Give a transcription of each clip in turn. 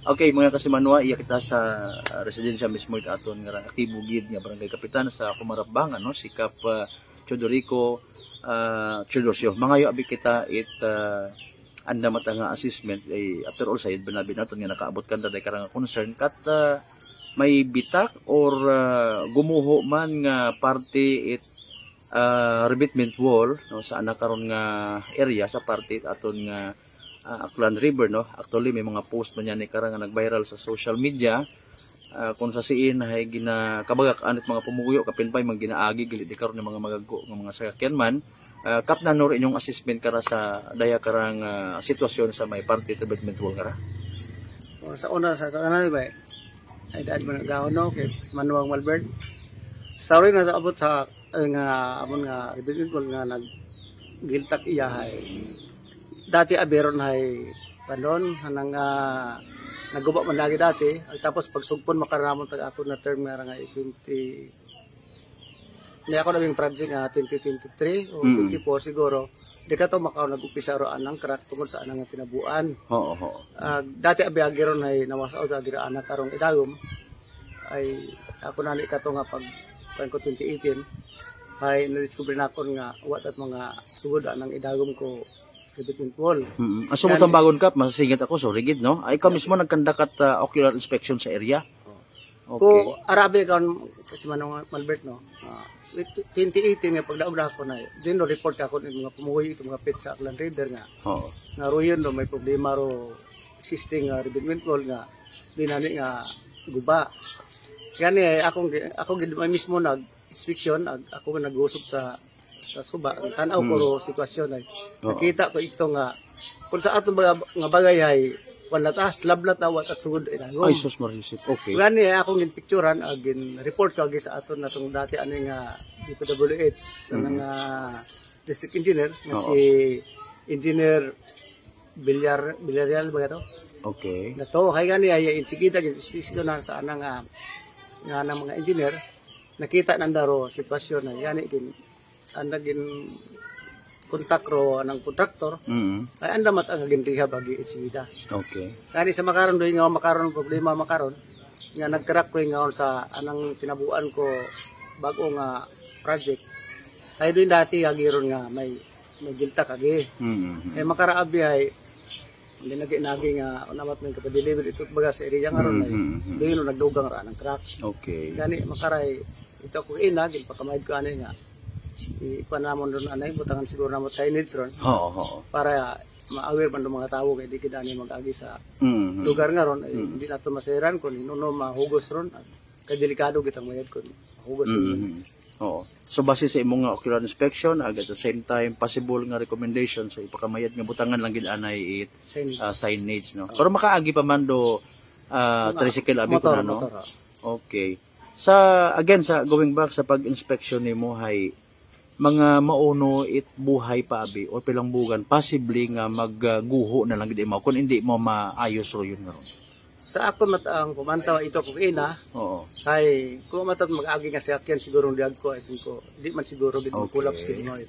Okay, mga kasimanwa, iya kita sa residensya mismo it aton nga aktibo gid nga barangay kapitan sa Kumarapbang no si Kap Chodorico Chodosyo. Mga yo abi kita anda mata nga assessment ay after all sayid banabi naton nga nakaabot kanda day karang concern kat may bitak or gumuho man nga parte it revetment wall no sa ana karon nga area sa parte aton nga Aklan River no. Actually may mga post man yan ni karang nag-viral sa social media kung sa siin ay ginakabagak anit mga pumuguyo kapinpay mga ginaagi gili di karon ng mga magago ng mga sakyan man kap na no inyong assessment kara sa daya karang sitwasyon sa may parte revetment wall kara. Sa una sa kanang ba ay dad man gahon no kay Manuel Malvern. Sorry na abot sa nga amon nga revetment wall nga naggiltak iya hay dati aberon hay panon hanang naguba man lagi dati tapos pagsugpon makaramon tag ako na term nga 20 may ako nabing project nga 2023 o 24 siguro di ka to makaw nag-upisa ro anang crack tungod sa anang tinabuan. Dati abiagiron hay nawasaw sa gira anak karong idagom ay ako nani ka to nga pag ko 2018 ay na-discover na ako nga wat at mga sugod anang idagom ko revetment wall. So mo bagon kap masasingit ako so rigid no. Ay ikaw mismo nagkandak at ocular inspection sa area. Okay. Ko arabe kan kasi Manong Malbert no. 2018 nga pagdaog na ako na din no report ako ng mga pumuhoy itong mga pet sa Aklan River nga. Nga royon no may problema ro existing revetment wall nga dinani nga guba. Gani ako may mismo nag-inspection ako nag-usap sa suba tanaw ko sitwasyon ay nakita ko ito nga kung sa ato nga bagay ay wala ta slablat awat at sugod ilangom ay sus marisip okay gani akong gin-picturean agin report ko sa aton natong dati ani nga DPWH nga district engineer nga si engineer Villarreal ba to okay nato kay gani ay insigita gin specific na sa anang nga ng mga engineer nakita nandaro sitwasyon na yani naging kontak ro ng kontraktor ay anda mat ang ginriha bagi itsida. Okay. Kani sa makaron doy nga makaron problema makaron nga nagkarak ko nga sa anang tinabuan ko bago nga project. Ay doy dati agiron nga may gilta kagi. Eh makaraabi ay hindi nagi nga unamat may kapadeliver ito baga sa area nga ron ay doy no nagdugang ra ng crack. Okay. Gani makaray ito ko ina gid pakamayad ko ani nga ipanamon doon anay butangan siguro namot signage ron para ma-aware man ng mga tao kay di kita ni mag-agi sa lugar nga ron hindi nato maseran kun inuno mahugos ron kay delikado kitang mayad kun mahugos so base sa imong ocular inspection at the same time possible nga recommendation so ipakamayad nga butangan lang gid anay signage no pero makaagi pa man do tricycle abi ko na no okay sa again sa going back sa pag-inspection nimo hay mga mauno it buhay pa abi o pilang bugan possibly nga magguho na lang gid mo kun hindi mo maayos ro yun nga sa ako ang pumantaw ito ko ina kay kung matat mag-agi nga sa akyan siguro diag ko I think ko di man siguro gid collapse gid mo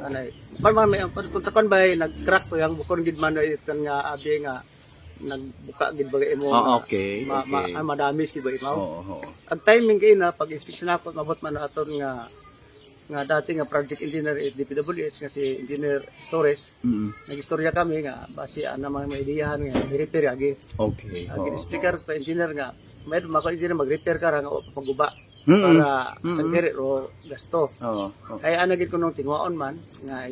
anay may kung sa kon bay nag-crack ko yang bukon gid man kan nga abi nga nagbuka gid bagay mo madami gid bagay mo ang timing kay na pag inspection ako mabot man aton nga dati nga project engineer at DPWH nga si Engineer Torres nag-istorya kami nga base ana mga maidiyahan nga repair agi agi speaker pa engineer nga may mako engineer mag-repair ka nga pagguba para sangkere ro gasto kaya ana gid kuno tingwaon man nga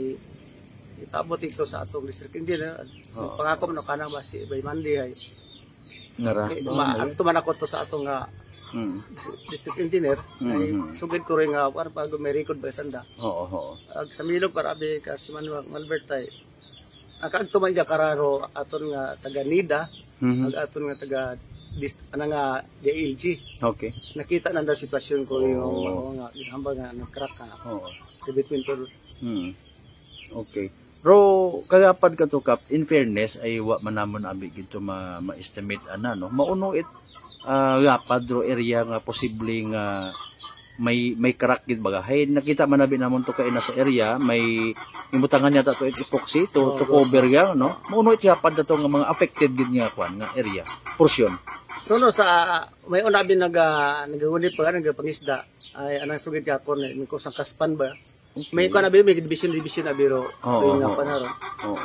itabot ito sa atong district engineer pangako man kanang base by Monday ay ngara tuman ako to sa atong nga district engineer ay sugid ko rin nga para pag may record ba sanda sa milog para abi ka si Manuel Malbert ay akag tuman ja kararo aton nga taga NIDA aton nga taga nga DLG nakita nanda sitwasyon ko yung nga hamba nga nag-crack ka revetment wall okay pero kagapad ka to kap in fairness ay wa man namon abi gid to ma-estimate ana no mauno it padro area nga posibleng may crack gid baga. Hay nakita man nabi namon to kay na sa area may imutangan niya to epoxy to cover ga no. Mao no itiyapad dato nga mga affected gid nga kwan nga area portion. So no sa may una bin nagagunit pa nagapangisda ay anang sugid ka kon ko sang kaspan ba. May ko na may division na biro nga panaro.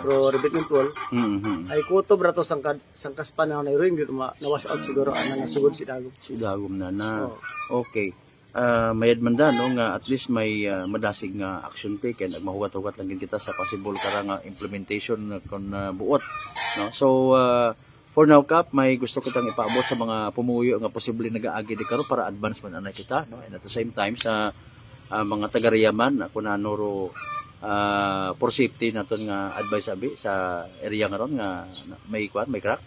Pro rebatment wall. Ay kutob ra to sang kaspan na ring na wash out siguro anang sugod si dagom. Si dagom na. Okay. Mayad man da no nga at least may madasig nga action taken ag mahugat-hugat lang kita sa possible kara nga implementation kon buot no. So for now Kap, may gusto kitang ipaabot sa mga pumuyo nga posible nagaagi di karon para advance man anay kita no, and at the same time sa mga taga-Riyaman ako na noro for safety naton nga advice abi sa area nga ron nga may crack.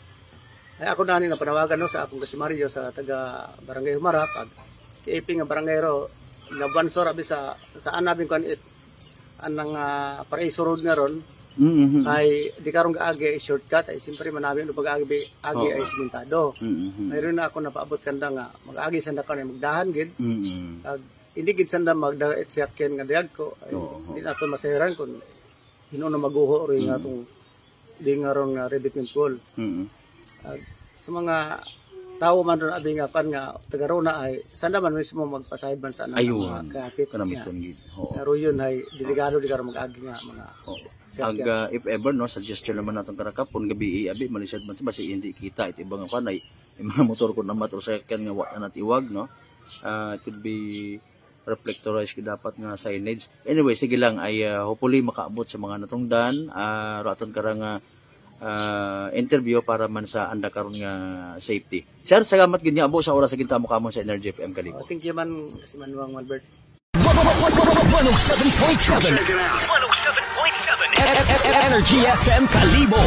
Ay ako na ni panawagan no sa akong si Mario sa taga Barangay Humarap ag kiiping nga barangay ro nabansor abi sa anabing kan anang Paraiso Road nga ron. Ay di karon gaagi shortcut ay simpre manabi no pag-agi ay simentado. Mayroon na ako napaabot kanda nga mag-agi sanda kan magdahan gid. Ag hindi gid sanda magdaet siya ken nga diag ko ay di na to masayaran kun hinuno maguho ro nga tong di nga ron nga rebatment wall. Sa mga tao man ron abi nga kan nga taga-rona ay sanda man mismo magpasayad man sa mga kapit kanamiton gid. Pero yun ay delikado di karon mag-agi nga mga if ever no suggestion naman naton karakapon gabi abi malisad man sa basi hindi kita iti ibang kan ay mga motor ko na motorcycle nga wa na tiwag no. It could be reflectorized dapat nga signage. Anyway, sige lang ay hopefully makaabot sa mga natungdan raton karang interview para man sa anda karon nga safety. Sir, salamat gid niya abo sa oras sa gintamo kamon sa Energy FM Kalibo. Thank you man kasi Manuang Albert. 107.7 Energy FM Kalibo.